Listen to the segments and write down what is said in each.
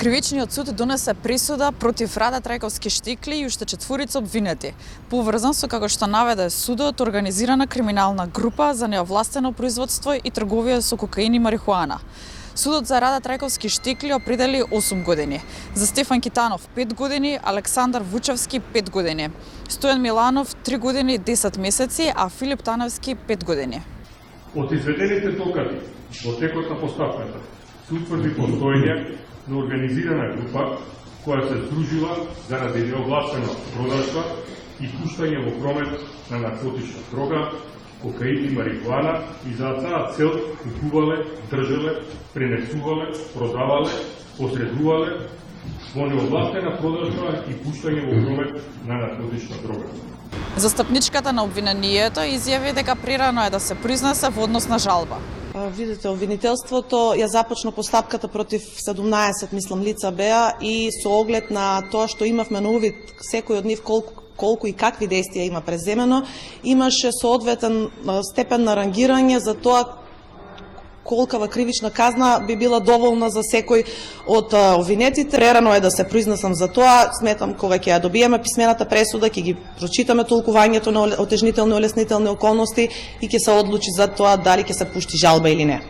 Кривичниот суд донесе пресуда против Рада Трајковски-Штикли и уште 4 обвинети, поврзан со, како што наведе судот, организирана криминална група за неовластено производство и трговија со кокаин и марихуана. Судот за Рада Трајковски-Штикли определи 8 години, за Стефан Китанов 5 години, Александар Вучевски 5 години, Стојан Миланов 3 години и 10 месеци, а Филип Таневски 5 години. Од изведените докази во текот на постапката се утврди постоење на организирана група која се здружила заради неовластена продажба и пуштање во промет на наркотична дрога, кокаин и марихуана и за таа цел купувале, држеле, пренесувале, продавале, посредувале во неовластена продажба и пуштање во промет на наркотична дрога. Застапничката на обвинението изјави дека прерано е да се произнесе во однос на жалба. Видите, обвинителството ја започна постапката против 17, мислам, лица беа и со оглед на тоа што имавме на увид секој од нив колку и какви действија има преземено, имаше соодветен степен на рангирање за тоа колкава кривична казна би била доволна за секој од обвинетите. Рано е да се произнесам за тоа. Сметам кога ќе ја добиеме писмената пресуда, ќе ги прочитаме толкувањето на отежнителни и олеснителни околности и ќе се одлучи за тоа дали ќе се пушти жалба или не.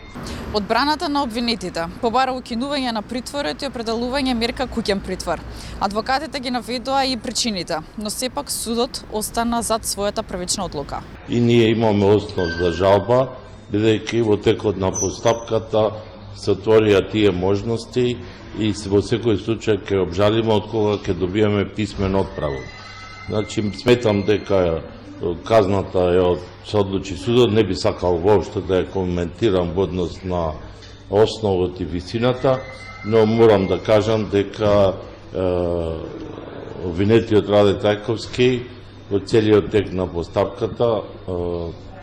Одбраната на обвинетите побара укинување на притворот и определување мерка куќен притвор. Адвокатите ги наведоа и причините, но сепак судот остана зад својата првична одлука. И ние имаме основ за жалба, бидејќи во текот на постапката се отворија тие можности и во секој случај ќе обжалиме од кога ќе добиеме писмен отправок. Значи, сметам дека казната се одлучи судот, не би сакал воопшто да ја коментирам во однос на основот и висината, но морам да кажам дека обвинетиот Раде Трајковски во целиот тек на постапката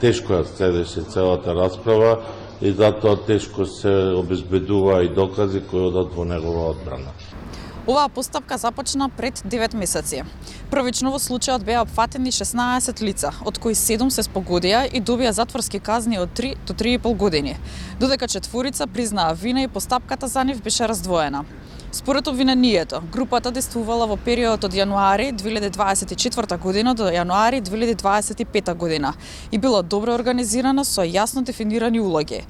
тешко ја следеше целата расправа и затоа тешко се обезбедува и докази кои одат во негова одбрана. Оваа постапка започна пред 9 месеци. Првично во случајот беа опфатени 16 лица, од кои 7 се спогодија и добија затворски казни од 3 до 3,5 години, додека 4 признаа вина и постапката за нив беше раздвоена. Според обвинението, групата действувала во период од јануари 2024 година до јануари 2025 година и била добро организирана со јасно дефинирани улоги.